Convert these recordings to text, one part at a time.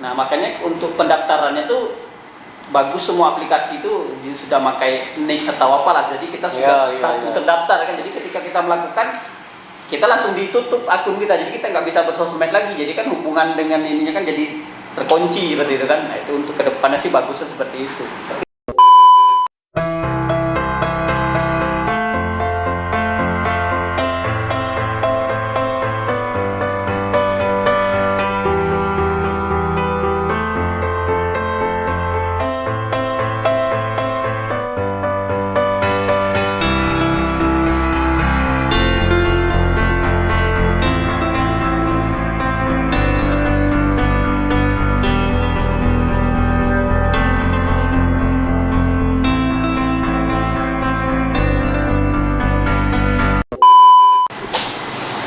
Nah makanya untuk pendaftarannya tuh bagus, semua aplikasi itu sudah pakai nick atau apalah, jadi kita sudah terdaftar kan. Jadi ketika kita melakukan, kita langsung ditutup akun kita, jadi kita nggak bisa bersosmed lagi. Jadi kan hubungan dengan ininya kan jadi terkunci seperti itu kan. Nah itu untuk kedepannya sih bagusnya seperti itu.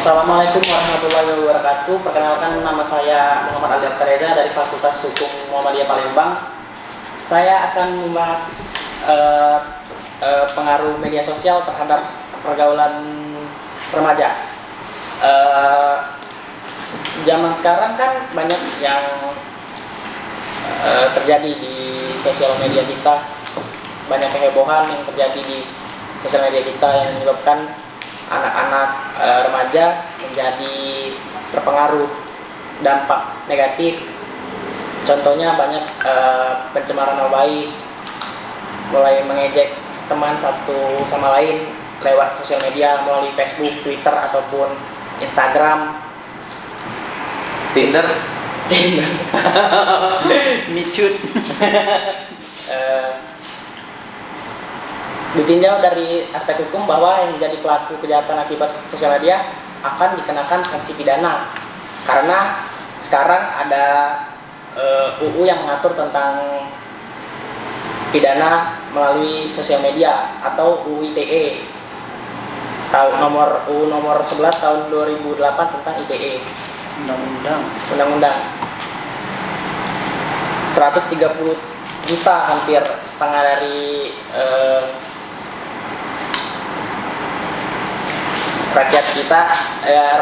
Assalamualaikum warahmatullahi wabarakatuh. Perkenalkan, nama saya Muhammad Ali Aftareza dari Fakultas Hukum Muhammadiyah Palembang. Saya akan membahas pengaruh media sosial terhadap pergaulan remaja. Zaman sekarang kan banyak yang terjadi di sosial media kita, banyak kehebohan yang terjadi di sosial media kita yang menyebabkan anak-anak remaja menjadi terpengaruh dampak negatif. Contohnya banyak pencemaran nama baik, mulai mengejek teman satu sama lain lewat sosial media melalui Facebook, Twitter ataupun Instagram, Tinder, Micut. Ditinjau dari aspek hukum bahwa yang menjadi pelaku kejahatan akibat sosial media akan dikenakan sanksi pidana, karena sekarang ada UU yang mengatur tentang pidana melalui sosial media atau UU ITE, UU nomor 11 tahun 2008 tentang ITE, undang-undang 130 juta, hampir setengah dari rakyat kita,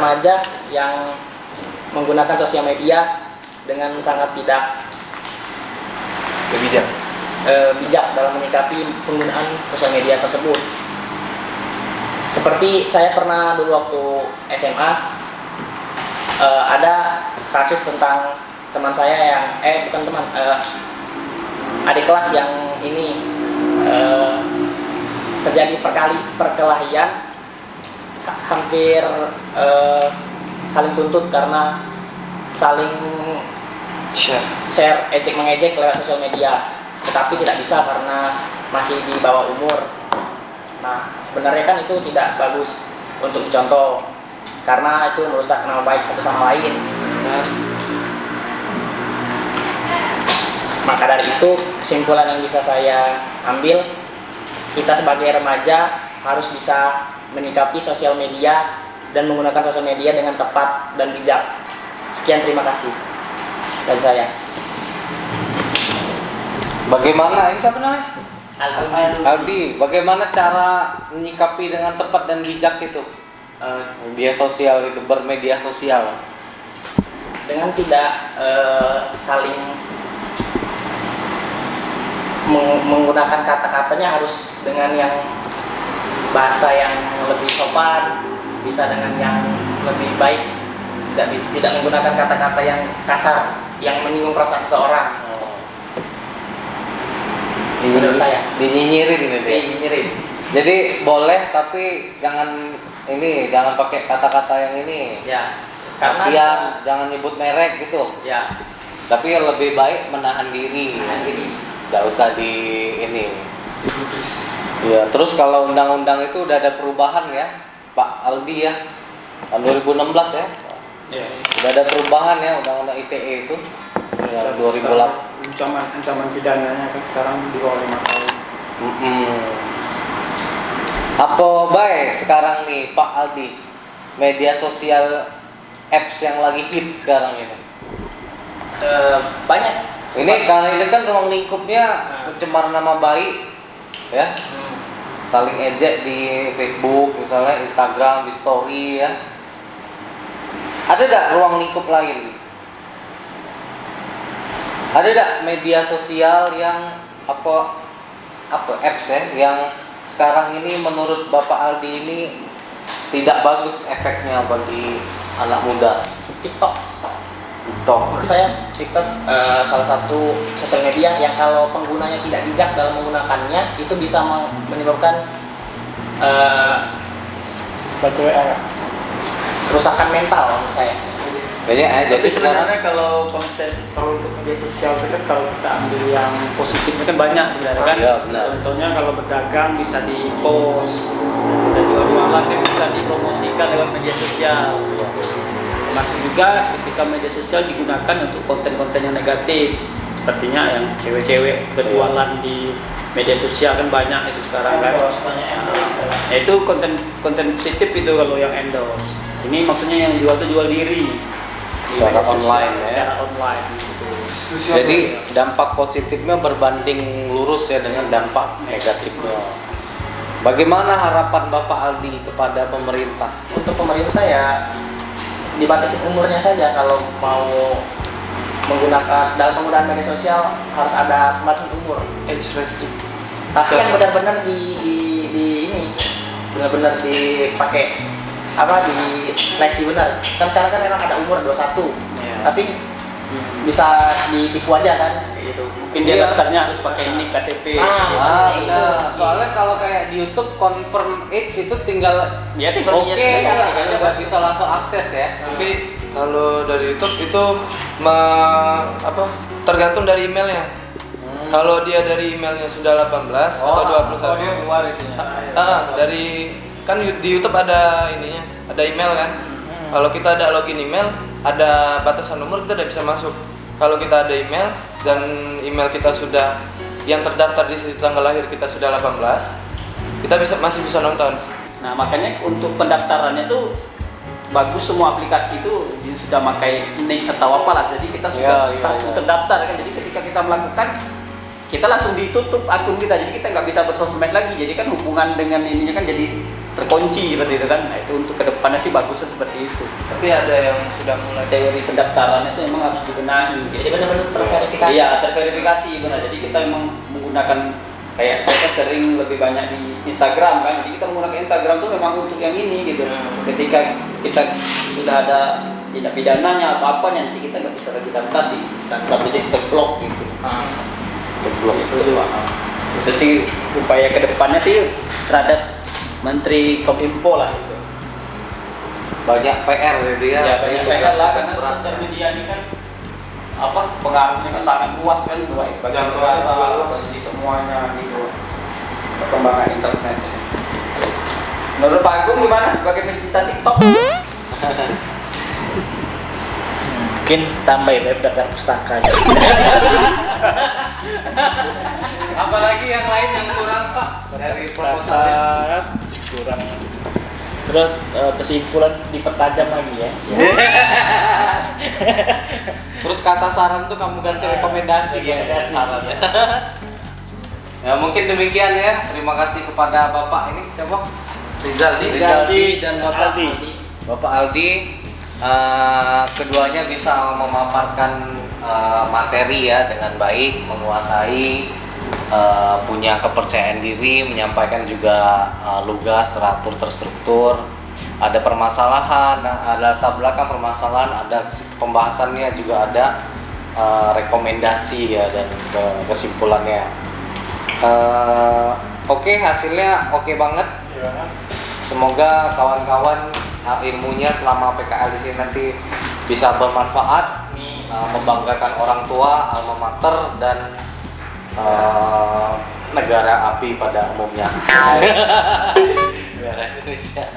remaja yang menggunakan sosial media dengan sangat tidak bijak dalam menyikapi penggunaan sosial media tersebut. Seperti saya pernah dulu waktu SMA, ada kasus tentang teman saya yang bukan teman, adik kelas yang ini terjadi perkelahian, hampir saling tuntut karena saling share ejek mengejek lewat sosial media, tetapi tidak bisa karena masih di bawah umur. Nah, sebenarnya kan itu tidak bagus untuk dicontoh karena itu merusak nama baik satu sama lain. Maka dari itu, kesimpulan yang bisa saya ambil, kita sebagai remaja harus bisa menyikapi sosial media dan menggunakan sosial media dengan tepat dan bijak. Sekian, terima kasih dari saya. Bagaimana ini siapa namanya? Aldi. Bagaimana cara menyikapi dengan tepat dan bijak itu? Media sosial itu, bermedia sosial. Dengan tidak saling menggunakan kata-katanya harus dengan yang bahasa yang lebih sopan, bisa dengan yang lebih baik, tidak menggunakan kata-kata yang kasar yang menyinggung perasaan seseorang. Menurut saya Dinyinyirin gitu ya? Dinyinyirin. Jadi boleh, tapi jangan pakai kata-kata yang ini Ya, karena jangan nyebut merek gitu ya, tapi lebih baik menahan diri. Nggak usah di ini. Ya, terus kalau undang-undang itu udah ada perubahan ya, Pak Aldi ya, tahun 2016 ya. Ya. Udah ada perubahan ya, undang-undang ITE itu yang 2008. Ancaman pidananya kan sekarang di bawah 5 tahun. Apa baik sekarang nih Pak Aldi, media sosial apps yang lagi hit sekarang ini? Banyak. Ini karena ini kan ruang lingkupnya pencemaran nama baik, ya, saling ejek di Facebook, misalnya Instagram, di story ya. Ada nggak ruang lingkup lain Ada nggak media sosial yang apa apps ya yang sekarang ini menurut Bapak Aldi ini tidak bagus efeknya bagi anak muda? TikTok. TikTok. Menurut saya TikTok salah satu sosial media yang kalau penggunanya tidak bijak dalam menggunakannya itu bisa menyebabkan kerusakan mental menurut saya. Banyak ya, jadi Tapi sekarang sebenarnya kalau untuk media sosial itu kan kalau kita ambil yang positifnya kan banyak sebenarnya kan. Iya, benar. Contohnya kalau berdagang bisa di post, kita jual-jualan kan bisa dipromosikan lewat media sosial. Termasuk juga ketika media sosial digunakan untuk konten-konten yang negatif, sepertinya yang cewek-cewek berjualan di media sosial kan banyak itu sekarang kan. Nah, itu konten positif itu kalau yang endorse. Ini maksudnya yang jual tuh jual diri. Di Secara media sosial, online ya. secara online gitu. jadi dampak positifnya berbanding lurus ya dengan dampak negatifnya. Bagaimana harapan Bapak Aldi kepada pemerintah? Untuk pemerintah ya dibatasi umurnya saja, kalau mau menggunakan dalam penggunaan media sosial harus ada pembatasan umur. Age restrict. Tapi yang benar-benar di ini benar-benar dipakai di seleksi benar. Kan sekarang kan memang ada umur 21. Iya. Tapi bisa ditipu aja kan kayak gitu. Mungkin dia daftarnya harus pakai nik KTP. Benar. Soalnya kalau kayak di YouTube confirm age itu tinggal Ya, tinggal oke yes saja, ya, kayaknya udah bisa langsung akses ya. Tapi kalau dari YouTube itu tergantung dari emailnya. Kalau dia dari emailnya sudah 18 atau 21, dia keluar itunya. dari kan di YouTube ada ininya, ada email kan. Kalau kita ada login email, ada batasan umur, kita tidak bisa masuk. Kalau kita ada email dan email kita sudah yang terdaftar di situ tanggal lahir kita sudah 18, kita masih bisa nonton. Nah, makanya untuk pendaftarannya tuh bagus, semua aplikasi itu sudah pakai nik atau apalah. Jadi kita sudah terdaftar kan. Jadi ketika kita melakukan, kita langsung ditutup akun kita. Jadi kita nggak bisa bersosmed lagi. Jadi kan hubungan dengan ininya kan jadi terkunci seperti itu kan. Nah, itu untuk kedepannya sih bagusnya seperti itu. Tapi ada yang sudah mulai. Teori pendaftarannya itu memang harus dibenahi. Jadi benar-benar terverifikasi. Iya, terverifikasi benar. Jadi kita memang menggunakan, kayak saya sering lebih banyak di Instagram kan. Jadi kita menggunakan Instagram tuh memang untuk yang ini gitu. Ketika kita sudah ada tindak pidananya atau apanya, nanti kita nggak bisa lagi daftar di Instagram, jadi terblok gitu. Terblok itu sih upaya kedepannya sih terhadap Menteri Kominfo lah gitu. Banyak PR jadi ya. Ya banyak PR lah, tugas karena berat. sosial media ini kan pengaruhnya kan sangat luas kan, luas bagi negara, bagi semuanya gitu, perkembangan internet ini. Menurut Pak Agung gimana sebagai pencinta TikTok? Mungkin tambah ya daftar pustaka gitu. Apalagi yang lain yang kurang Pak dari proposalnya? Kurang. Terus kesimpulan dipertajam lagi ya. Terus kata saran tuh kamu ganti rekomendasi ya saran ya. Ya mungkin demikian ya. Terima kasih kepada Bapak ini siapa? Rizaldi dan Bapak Aldi. Bapak Aldi. Keduanya bisa memaparkan materi ya dengan baik, menguasai, punya kepercayaan diri, menyampaikan juga lugas, teratur, terstruktur. Ada permasalahan, ada latar belakang permasalahan, ada pembahasannya, juga ada rekomendasi ya dan kesimpulannya. Oke, hasilnya oke banget. Semoga kawan-kawan ilmunya selama PKL di sini nanti bisa bermanfaat, membanggakan orang tua, alma mater, dan negara API pada umumnya. Negara Indonesia.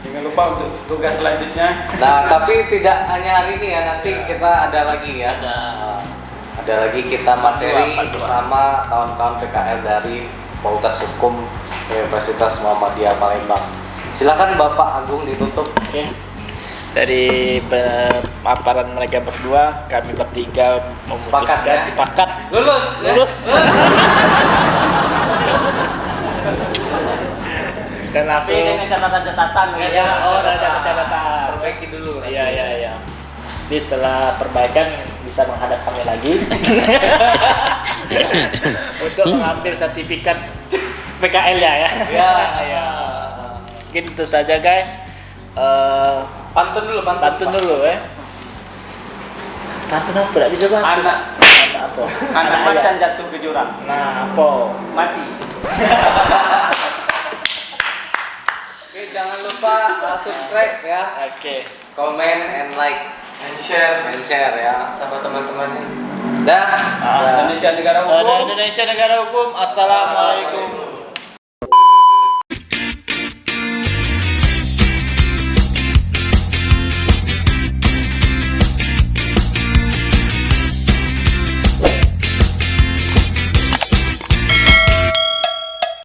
Jangan lupa untuk tugas selanjutnya. Nah, tapi tidak hanya hari ini ya, nanti kita ada lagi ya. Ada lagi kita materi bersama kawan-kawan PKL dari Fakultas Hukum Universitas Muhammadiyah Palembang. Silakan Bapak Agung ditutup. Oke. Dari pemaparan mereka berdua, kami bertiga memutuskan sepakat Lulus. dan Tapi langsung dengan catatan-catatan ya, catatan. Perbaiki dulu. Iya. Jadi setelah perbaikan bisa menghadap kami lagi untuk mengambil sertifikat PKL ya. Ya. Mungkin itu saja guys. Pantun dulu, Pantun dulu ya. Pantun apa? Tidak bisa pantun. Anak apa? anak ayam. macan jatuh ke jurang, Nah, apa? mati. Oke, jangan lupa subscribe ya, Oke. comment and like And share and share ya. sama teman-temannya. Dah. Indonesia negara hukum. Indonesia negara hukum. Assalamualaikum